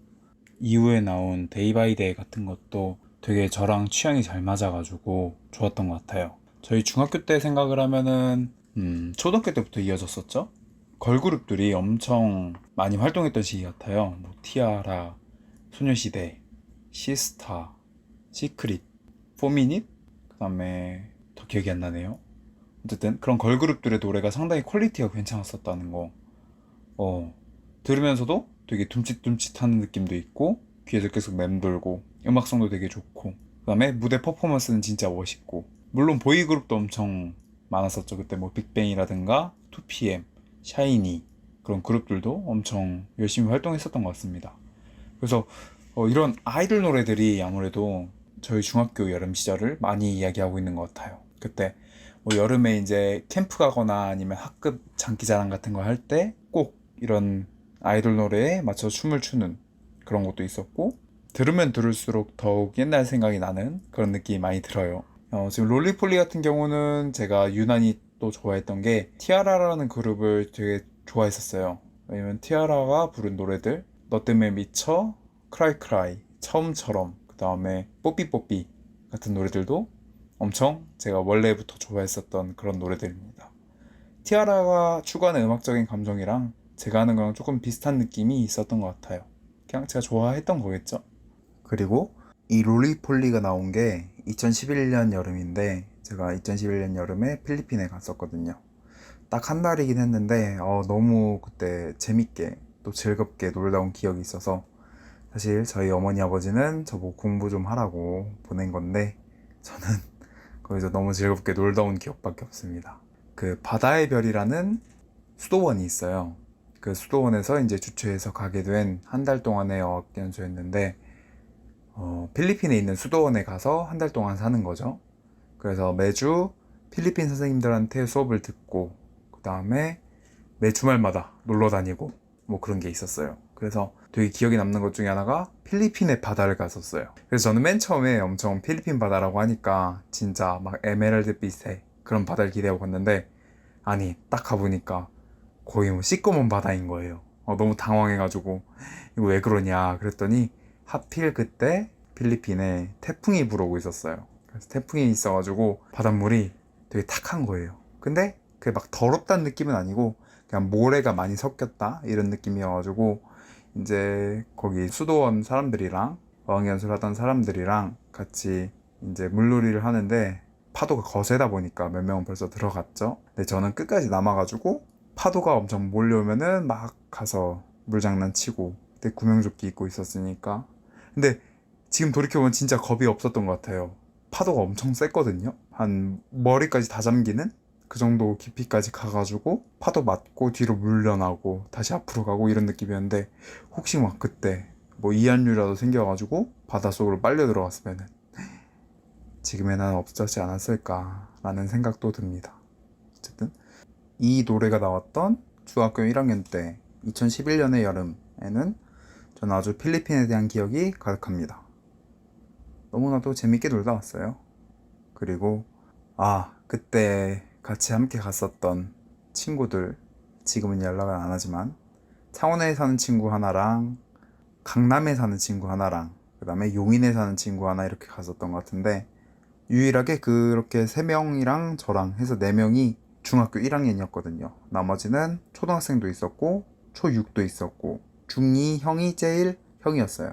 이후에 나온 데이 바이 데이 같은 것도 되게 저랑 취향이 잘 맞아가지고 좋았던 것 같아요. 저희 중학교 때 생각을 하면은 초등학교 때부터 이어졌었죠. 걸그룹들이 엄청 많이 활동했던 시기 같아요. 뭐 티아라, 소녀시대, 시스타, 시크릿, 포미닛, 그 다음에 더 기억이 안 나네요. 어쨌든 그런 걸그룹들의 노래가 상당히 퀄리티가 괜찮았었다는 거. 들으면서도 되게 둠칫둠칫하는 느낌도 있고 귀에서 계속 맴돌고 음악성도 되게 좋고 그 다음에 무대 퍼포먼스는 진짜 멋있고 물론 보이그룹도 엄청 많았었죠. 그때 뭐 빅뱅이라든가 2PM, 샤이니 그런 그룹들도 엄청 열심히 활동했었던 것 같습니다. 그래서 이런 아이돌 노래들이 아무래도 저희 중학교 여름 시절을 많이 이야기하고 있는 것 같아요. 그때 뭐 여름에 이제 캠프 가거나 아니면 학급 장기자랑 같은 거 할 때 꼭 이런 아이돌 노래에 맞춰 춤을 추는 그런 것도 있었고 들으면 들을수록 더욱 옛날 생각이 나는 그런 느낌이 많이 들어요. 지금 롤리폴리 같은 경우는 제가 유난히 또 좋아했던 게 티아라라는 그룹을 되게 좋아했었어요. 왜냐면 티아라가 부른 노래들 너 때문에 미쳐, 크라이 크라이, 처음처럼 그 다음에 뽀삐뽀삐 같은 노래들도 엄청 제가 원래부터 좋아했었던 그런 노래들입니다. 티아라가 추구하는 음악적인 감정이랑 제가 하는 거랑 조금 비슷한 느낌이 있었던 것 같아요. 그냥 제가 좋아했던 거겠죠. 그리고 이 롤리폴리가 나온 게 2011년 여름인데 제가 2011년 여름에 필리핀에 갔었거든요. 딱 한 달이긴 했는데 너무 그때 재밌게 또 즐겁게 놀다 온 기억이 있어서 사실 저희 어머니 아버지는 저보고 공부 좀 하라고 보낸 건데 저는 거기서 너무 즐겁게 놀다 온 기억밖에 없습니다. 그 바다의 별이라는 수도원이 있어요. 그 수도원에서 이제 주최해서 가게 된 한 달 동안의 어학연수였는데 필리핀에 있는 수도원에 가서 한 달 동안 사는 거죠. 그래서 매주 필리핀 선생님들한테 수업을 듣고 그 다음에 매 주말마다 놀러 다니고 뭐 그런 게 있었어요. 그래서 되게 기억에 남는 것 중에 하나가 필리핀의 바다를 갔었어요. 그래서 저는 맨 처음에 엄청 필리핀 바다라고 하니까 진짜 막 에메랄드빛의 그런 바다를 기대하고 갔는데 아니 딱 가보니까 거의 뭐 시꺼먼 바다인 거예요. 너무 당황해가지고 이거 왜 그러냐 그랬더니 하필 그때 필리핀에 태풍이 불어오고 있었어요. 그래서 태풍이 있어가지고 바닷물이 되게 탁한 거예요. 근데 그게 막 더럽다는 느낌은 아니고 그냥 모래가 많이 섞였다 이런 느낌이어가지고 이제 거기 수도원 사람들이랑 어학연수를 하던 사람들이랑 같이 이제 물놀이를 하는데 파도가 거세다 보니까 몇 명은 벌써 들어갔죠. 근데 저는 끝까지 남아가지고 파도가 엄청 몰려오면은 막 가서 물장난 치고 그때 구명조끼 입고 있었으니까. 근데 지금 돌이켜보면 진짜 겁이 없었던 것 같아요. 파도가 엄청 셌거든요. 한 머리까지 다 잠기는 그 정도 깊이까지 가가지고 파도 맞고 뒤로 물려나고 다시 앞으로 가고 이런 느낌이었는데 혹시 막 그때 뭐 이한류라도 생겨가지고 바닷속으로 빨려 들어갔으면은 지금의 난 없었지 않았을까라는 생각도 듭니다. 어쨌든 이 노래가 나왔던 중학교 1학년 때 2011년의 여름에는 저는 아주 필리핀에 대한 기억이 가득합니다. 너무나도 재밌게 놀다 왔어요. 그리고 그때 같이 함께 갔었던 친구들 지금은 연락을 안 하지만 창원에 사는 친구 하나랑 강남에 사는 친구 하나랑 그 다음에 용인에 사는 친구 하나 이렇게 갔었던 것 같은데 유일하게 그렇게 3명이랑 저랑 해서 4명이 중학교 1학년이었거든요. 나머지는 초등학생도 있었고 초6도 있었고 중2 형이 제일 형이었어요.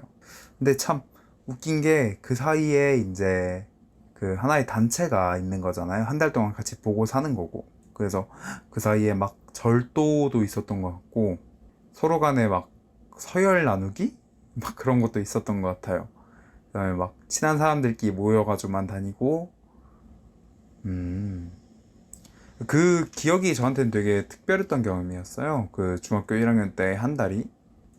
근데 참 웃긴 게 그 사이에 이제 그 하나의 단체가 있는 거잖아요. 한 달 동안 같이 보고 사는 거고. 그래서 그 사이에 막 절도도 있었던 것 같고 서로 간에 막 서열 나누기? 막 그런 것도 있었던 것 같아요. 그 다음에 막 친한 사람들끼리 모여가지고만 다니고 그 기억이 저한테는 되게 특별했던 경험이었어요. 그 중학교 1학년 때 한 달이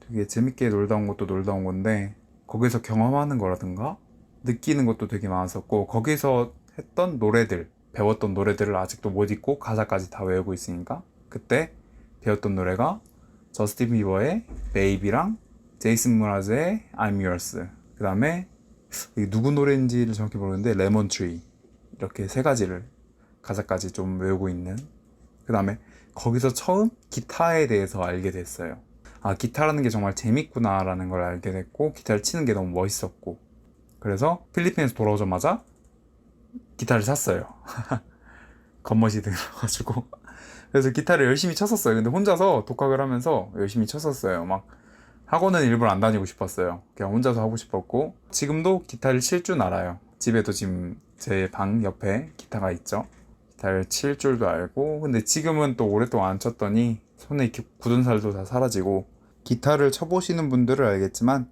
되게 재밌게 놀다 온 것도 놀다 온 건데 거기서 경험하는 거라든가 느끼는 것도 되게 많았었고 거기서 했던 노래들 배웠던 노래들을 아직도 못 잊고 가사까지 다 외우고 있으니까 그때 배웠던 노래가 저스틴 비버의 베이비랑 제이슨 무라즈의 I'm Yours 그 다음에 누구 노래인지를 정확히 모르는데 레몬트리 이렇게 3가지를 가사까지 좀 외우고 있는 그 다음에 거기서 처음 기타에 대해서 알게 됐어요. 기타라는 게 정말 재밌구나 라는 걸 알게 됐고 기타를 치는 게 너무 멋있었고 그래서 필리핀에서 돌아오자마자 기타를 샀어요. 겉멋이 들어가지고 그래서 기타를 열심히 쳤었어요. 근데 혼자서 독학을 하면서 열심히 쳤었어요. 막 학원은 일부러 안 다니고 싶었어요. 그냥 혼자서 하고 싶었고 지금도 기타를 칠 줄 알아요. 집에도 지금 제 방 옆에 기타가 있죠. 기타를 칠 줄도 알고, 근데 지금은 또 오랫동안 안 쳤더니 손에 이렇게 굳은 살도 다 사라지고, 기타를 쳐보시는 분들은 알겠지만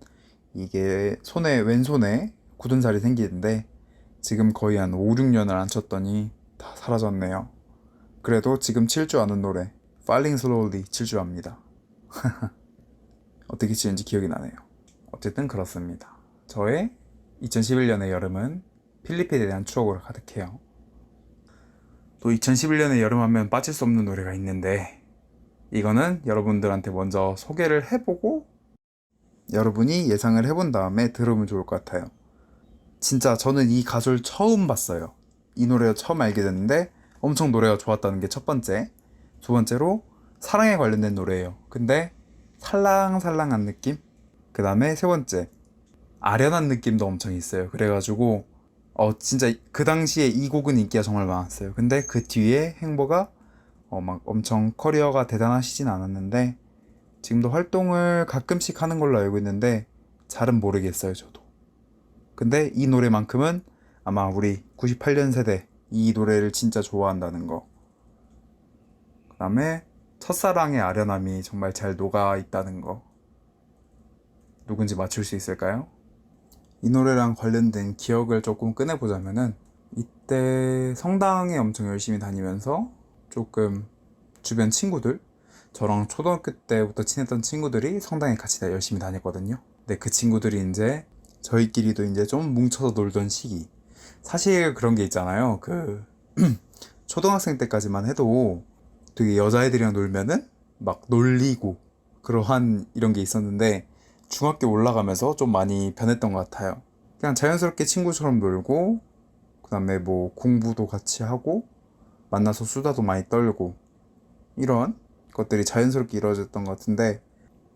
이게 왼손에 굳은 살이 생기는데 지금 거의 한 5, 6년을 안 쳤더니 다 사라졌네요. 그래도 지금 칠 줄 아는 노래 Falling Slowly 칠 줄 압니다. 어떻게 치는지 기억이 나네요. 어쨌든 그렇습니다. 저의 2011년의 여름은 필리핀에 대한 추억으로 가득해요. 또 2011년의 여름 하면 빠질 수 없는 노래가 있는데, 이거는 여러분들한테 먼저 소개를 해보고 여러분이 예상을 해본 다음에 들으면 좋을 것 같아요. 진짜 저는 이 가수를 처음 봤어요. 이 노래를 처음 알게 됐는데 엄청 노래가 좋았다는 게 첫 번째. 두 번째로 사랑에 관련된 노래예요. 근데 살랑살랑한 느낌? 그 다음에 세 번째, 아련한 느낌도 엄청 있어요. 그래가지고 진짜 그 당시에 이 곡은 인기가 정말 많았어요. 근데 그 뒤에 행보가 막 엄청 커리어가 대단하시진 않았는데 지금도 활동을 가끔씩 하는 걸로 알고 있는데 잘은 모르겠어요, 저도. 근데 이 노래만큼은 아마 우리 98년 세대 이 노래를 진짜 좋아한다는 거. 그 다음에 첫사랑의 아련함이 정말 잘 녹아 있다는 거. 누군지 맞출 수 있을까요? 이 노래랑 관련된 기억을 조금 꺼내보자면은, 이때 성당에 엄청 열심히 다니면서 조금 주변 친구들, 저랑 초등학교 때부터 친했던 친구들이 성당에 같이 다 열심히 다녔거든요. 근데 그 친구들이 이제 저희끼리도 이제 좀 뭉쳐서 놀던 시기. 사실 그런 게 있잖아요. 초등학생 때까지만 해도 되게 여자애들이랑 놀면은 막 놀리고 그러한 이런 게 있었는데, 중학교 올라가면서 좀 많이 변했던 것 같아요. 그냥 자연스럽게 친구처럼 놀고, 그 다음에 뭐 공부도 같이 하고, 만나서 수다도 많이 떨고, 이런 것들이 자연스럽게 이루어졌던 것 같은데,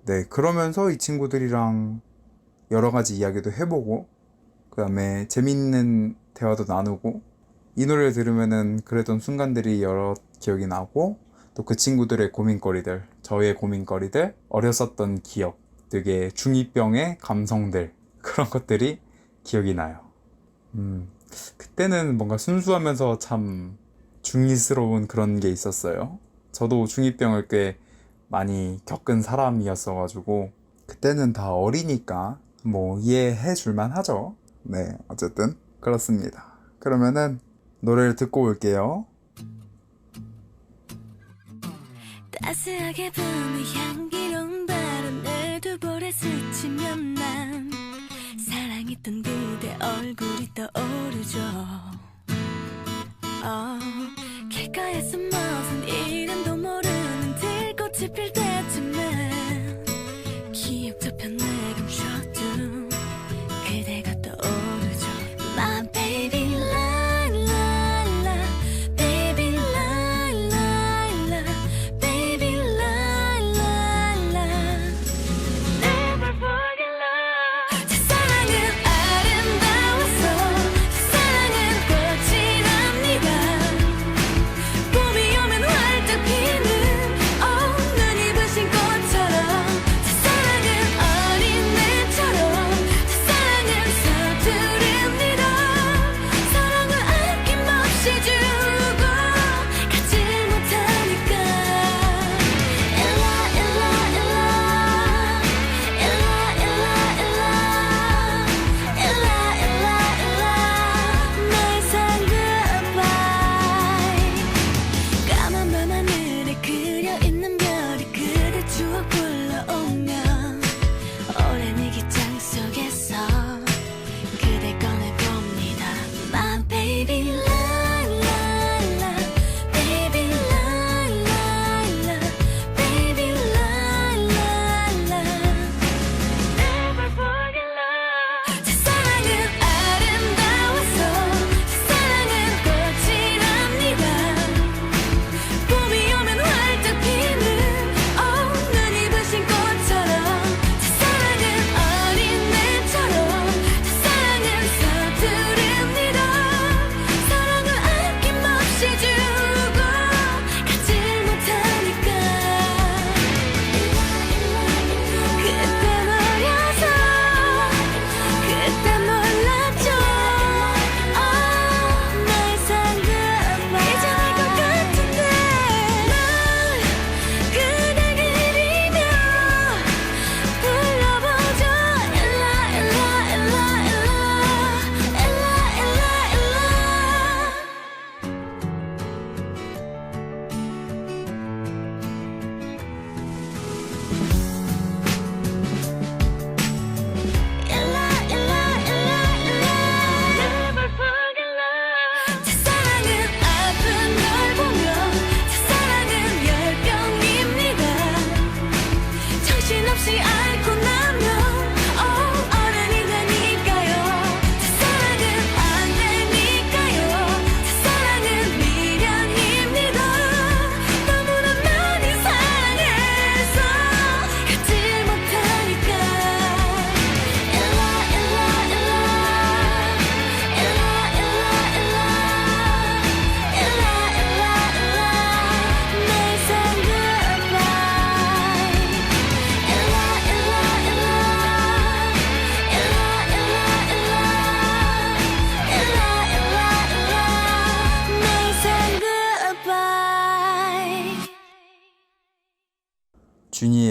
네, 그러면서 이 친구들이랑 여러 가지 이야기도 해보고, 그 다음에 재밌는 대화도 나누고, 이 노래를 들으면은 그랬던 순간들이 여러 기억이 나고, 또 그 친구들의 고민거리들, 저의 고민거리들, 어렸었던 기억, 되게 중2병의 감성들, 그런 것들이 기억이 나요. 그때는 뭔가 순수하면서 참 중이스러운 그런 게 있었어요. 저도 중2병을 꽤 많이 겪은 사람이었어가지고 그때는 다 어리니까 뭐 이해해 줄만 하죠. 네, 어쨌든 그렇습니다. 그러면은 노래를 듣고 올게요. 따스하게 부는 향기로운 바람을 두 볼에 스치면 난 사랑했던 그대 얼굴이 떠오르죠. 길가에 숨어선 이름도 모르는 들꽃이 필 때쯤에 기억 저편에 감춰둔 그대가 떠오르죠. My baby lie lie lie baby lie lie lie baby lie lie lie Never forget love. 사랑은 아름다워서 사랑은 꽃이 납니다. 봄이 오면 활짝 피어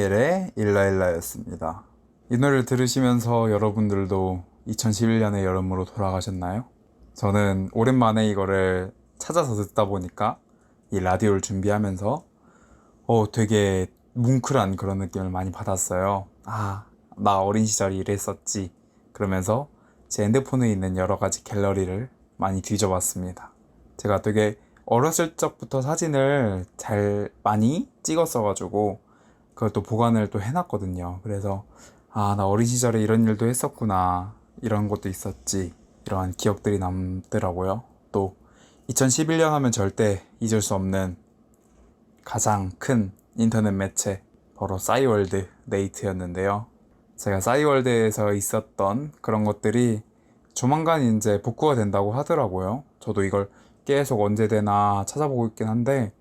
다니엘의 일라일라였습니다. 이 노래를 들으시면서 여러분들도 2011년의 여름으로 돌아가셨나요? 저는 오랜만에 이거를 찾아서 듣다 보니까 이 라디오를 준비하면서 되게 뭉클한 그런 느낌을 많이 받았어요. 아, 나 어린 시절이 이랬었지. 그러면서 제 핸드폰에 있는 여러 가지 갤러리를 많이 뒤져봤습니다. 제가 되게 어렸을 적부터 사진을 잘 많이 찍었어가지고 그걸 또 보관을 또 해놨거든요. 그래서 아, 나 어린 시절에 이런 일도 했었구나. 이런 것도 있었지. 이러한 기억들이 남더라고요. 또 2011년 하면 절대 잊을 수 없는 가장 큰 인터넷 매체 바로 싸이월드 네이트였는데요. 제가 싸이월드에서 있었던 그런 것들이 조만간 이제 복구가 된다고 하더라고요. 저도 이걸 계속 언제 되나 찾아보고 있긴 한데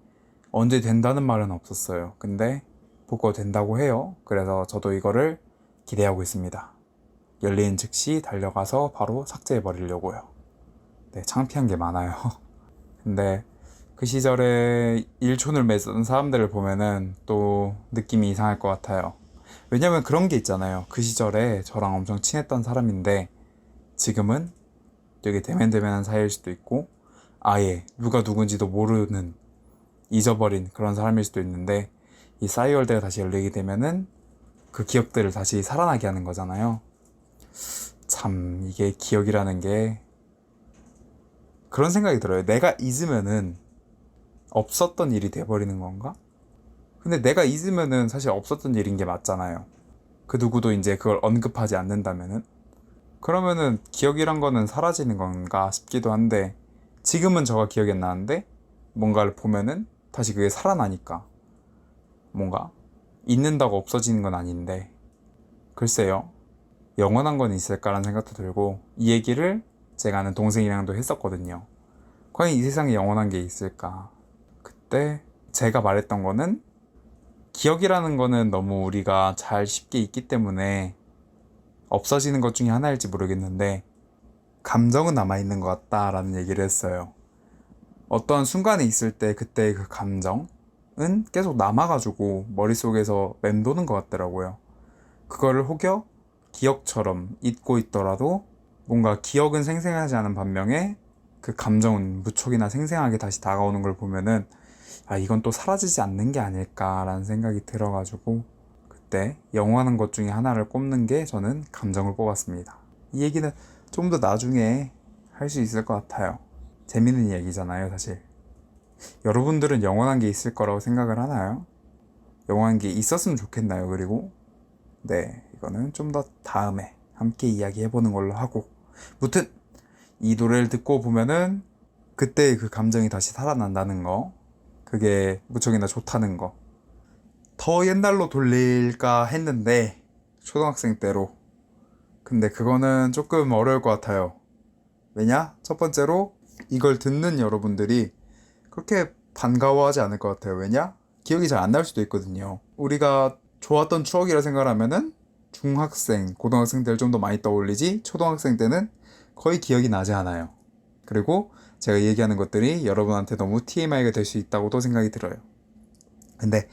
언제 된다는 말은 없었어요. 근데 복구가 된다고 해요. 그래서 저도 이거를 기대하고 있습니다. 열린 즉시 달려가서 바로 삭제해 버리려고요. 네, 창피한 게 많아요. 근데 그 시절에 일촌을 맺은 사람들을 보면은 또 느낌이 이상할 것 같아요. 왜냐면 그런 게 있잖아요. 그 시절에 저랑 엄청 친했던 사람인데 지금은 되게 대면대면한 사이일 수도 있고 아예 누가 누군지도 모르는 잊어버린 그런 사람일 수도 있는데 이 싸이월드가 다시 열리게 되면은 그 기억들을 다시 살아나게 하는 거잖아요. 참 이게 기억이라는 게 그런 생각이 들어요. 내가 잊으면은 없었던 일이 돼버리는 건가? 근데 내가 잊으면은 사실 없었던 일인 게 맞잖아요. 그 누구도 이제 그걸 언급하지 않는다면은 그러면은 기억이란 거는 사라지는 건가 싶기도 한데 지금은 저가 기억이 안 나는데 뭔가를 보면은 다시 그게 살아나니까 뭔가 잊는다고 없어지는 건 아닌데 글쎄요. 영원한 건 있을까라는 생각도 들고 이 얘기를 제가 아는 동생이랑도 했었거든요. 과연 이 세상에 영원한 게 있을까? 그때 제가 말했던 거는 기억이라는 거는 너무 우리가 잘 쉽게 잊기 때문에 없어지는 것 중에 하나일지 모르겠는데 감정은 남아있는 것 같다라는 얘기를 했어요. 어떠한 순간에 있을 때 그때의 그 감정은 계속 남아가지고 머릿속에서 맴도는 것 같더라고요. 그거를 혹여 기억처럼 잊고 있더라도 뭔가 기억은 생생하지 않은 반면에 그 감정은 무척이나 생생하게 다시 다가오는 걸 보면은 아, 이건 또 사라지지 않는 게 아닐까라는 생각이 들어가지고 그때 영원한 것 중에 하나를 꼽는 게 저는 감정을 뽑았습니다. 이 얘기는 좀 더 나중에 할 수 있을 것 같아요. 재밌는 얘기잖아요, 사실. 여러분들은 영원한 게 있을 거라고 생각을 하나요? 영원한 게 있었으면 좋겠나요, 그리고? 네, 이거는 좀 더 다음에 함께 이야기해보는 걸로 하고 무튼 이 노래를 듣고 보면은 그때의 그 감정이 다시 살아난다는 거 그게 무척이나 좋다는 거 더 옛날로 돌릴까 했는데 초등학생 때로 근데 그거는 조금 어려울 것 같아요. 왜냐? 첫 번째로 이걸 듣는 여러분들이 그렇게 반가워하지 않을 것 같아요. 왜냐? 기억이 잘 안 날 수도 있거든요. 우리가 좋았던 추억이라 생각하면은 중학생, 고등학생 때를 좀 더 많이 떠올리지 초등학생 때는 거의 기억이 나지 않아요. 그리고 제가 얘기하는 것들이 여러분한테 너무 TMI가 될 수 있다고도 생각이 들어요. 근데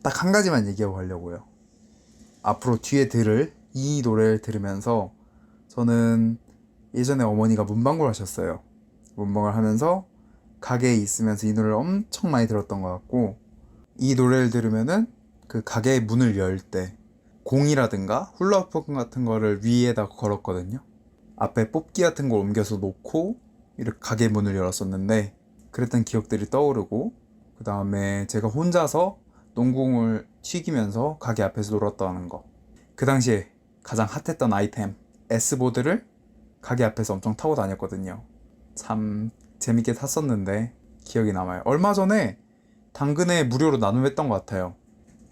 딱 한 가지만 얘기하고 가려고요. 앞으로 뒤에 들을 이 노래를 들으면서 저는 예전에 어머니가 문방구를 하셨어요. 문방구를 하면서 가게에 있으면서 이 노래를 엄청 많이 들었던 것 같고 이 노래를 들으면은 그 가게의 문을 열 때 공이라든가 훌라후프 같은 거를 위에다 걸었거든요. 앞에 뽑기 같은 걸 옮겨서 놓고 이렇게 가게 문을 열었었는데 그랬던 기억들이 떠오르고 그 다음에 제가 혼자서 농구공을 튀기면서 가게 앞에서 놀았다는 거 그 당시에 가장 핫했던 아이템 S보드를 가게 앞에서 엄청 타고 다녔거든요. 참 재밌게 탔었는데 기억이 남아요. 얼마 전에 당근에 무료로 나눔했던 것 같아요.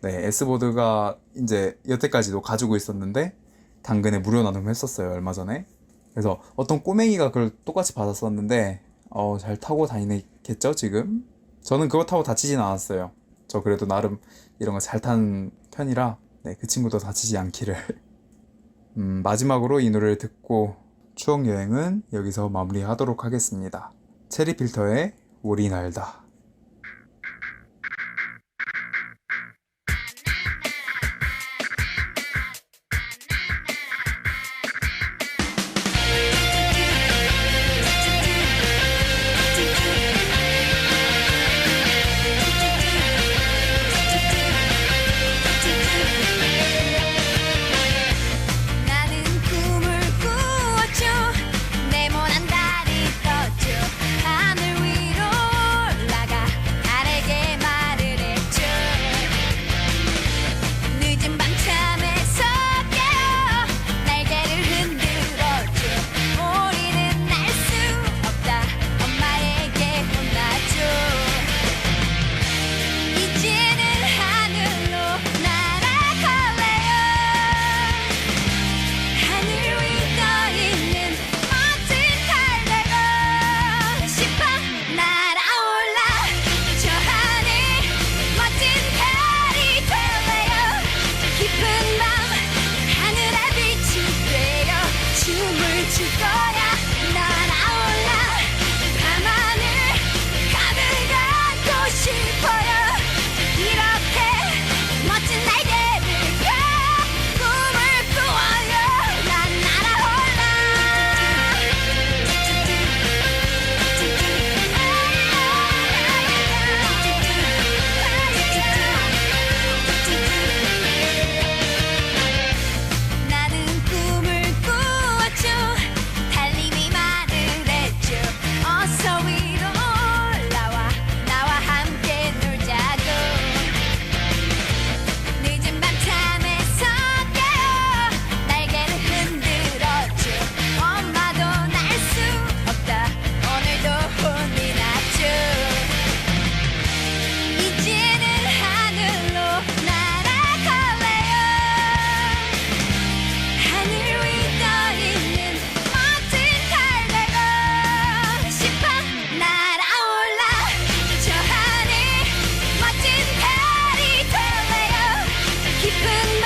네, S보드가 이제 여태까지도 가지고 있었는데 당근에 무료 나눔했었어요, 얼마 전에. 그래서 어떤 꼬맹이가 그걸 똑같이 받았었는데 잘 타고 다니겠죠, 지금? 저는 그거 타고 다치진 않았어요. 저 그래도 나름 이런 거 잘 타는 편이라 네, 그 친구도 다치지 않기를. 마지막으로 이 노래를 듣고 추억 여행은 여기서 마무리하도록 하겠습니다. 체리필터의 우리 날다. 줄 거야 날아올라 밤하늘 가득 안고 싶어요 이렇게 멋진 날개를 펴 꿈을 꾸어요 난 날아올라 나는 꿈을 꾸었죠 달림이 말을 했죠 어서 위로 올라와 나와 함께 놀자고 늦은 밤잠에서 깨어 날개를 흔들었죠 엄마도 날 수 없다 오늘도 혼이 났죠 이제는 하늘로 날아갈래요 하늘 위 떠있는 멋진 달 되고 싶어 날아올라 저 하늘 멋진 달이 될래요 깊은 밤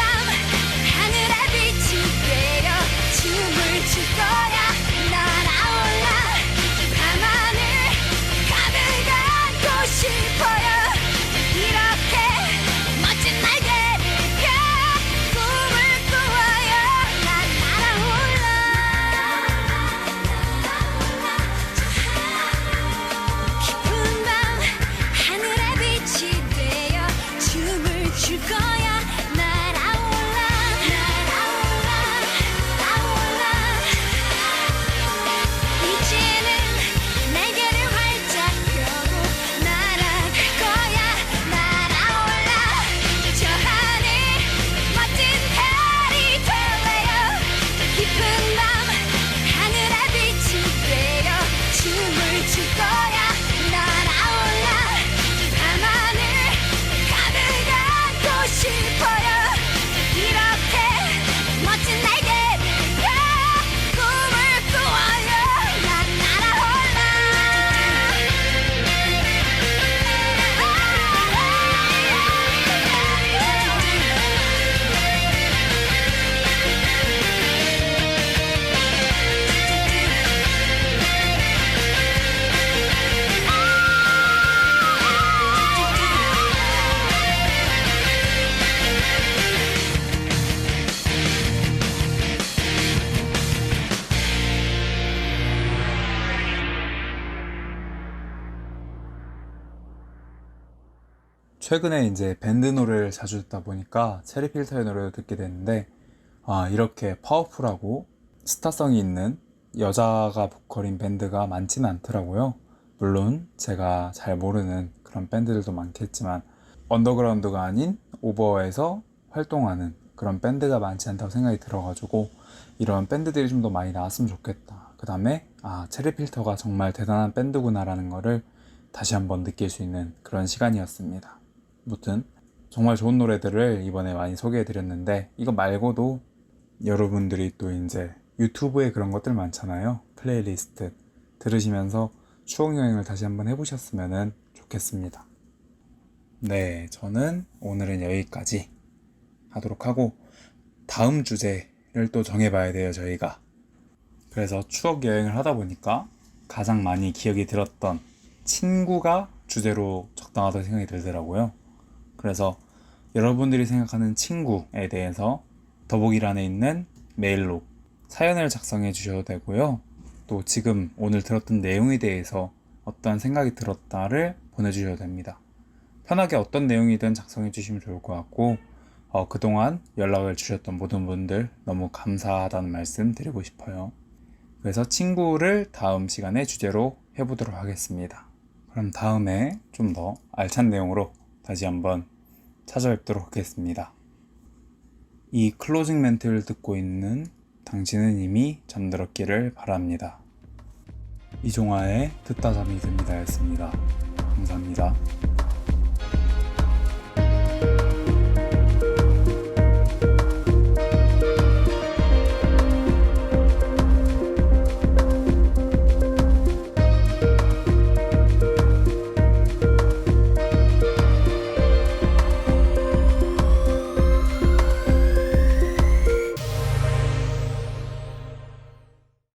하늘에 빛이 되어 춤을 출 거야 날아올라 밤하늘 가득 안고 싶어요 이렇게 멋진 날개를 펴 꿈을 꾸어요 난 날아올라 깊은 밤 하늘에 빛이 되어 춤을 출 거야 날아올라 날아올라 날아올라 이제는 날개를 활짝 펴고 날아갈 거야 날아올라 저 하늘 멋진 달이 될래요 깊은 밤 하늘에 빛이 되어 춤을 출 거야 날아올라 밤하늘 가득 안고 싶어요 이렇게 멋진 날개를 펴 꿈을 꾸어요 난 최근에 이제 밴드 노래를 자주 듣다 보니까 체리필터의 노래를 듣게 됐는데 이렇게 파워풀하고 스타성이 있는 여자가 보컬인 밴드가 많지는 않더라고요. 물론 제가 잘 모르는 그런 밴드들도 많겠지만 언더그라운드가 아닌 오버에서 활동하는 그런 밴드가 많지 않다고 생각이 들어가지고 이런 밴드들이 좀 더 많이 나왔으면 좋겠다. 그 다음에 체리필터가 정말 대단한 밴드구나 라는 거를 다시 한번 느낄 수 있는 그런 시간이었습니다. 아무튼 정말 좋은 노래들을 이번에 많이 소개해드렸는데 이거 말고도 여러분들이 또 이제 유튜브에 그런 것들 많잖아요. 플레이리스트 들으시면서 추억여행을 다시 한번 해보셨으면 좋겠습니다. 네, 저는 오늘은 여기까지 하도록 하고 다음 주제를 또 정해봐야 돼요, 저희가. 그래서 추억여행을 하다 보니까 가장 많이 기억이 들었던 친구가 주제로 적당하다고 생각이 들더라고요. 그래서 여러분들이 생각하는 친구에 대해서 더보기란에 있는 메일로 사연을 작성해 주셔도 되고요. 또 지금 오늘 들었던 내용에 대해서 어떤 생각이 들었다를 보내주셔도 됩니다. 편하게 어떤 내용이든 작성해 주시면 좋을 것 같고 그동안 연락을 주셨던 모든 분들 너무 감사하다는 말씀 드리고 싶어요. 그래서 친구를 다음 시간에 주제로 해보도록 하겠습니다. 그럼 다음에 좀 더 알찬 내용으로 다시 한번 찾아뵙도록 하겠습니다. 이 클로징 멘트를 듣고 있는 당신은 이미 잠들었기를 바랍니다. 이종화의 듣다 잠이 듭니다 였습니다. 감사합니다.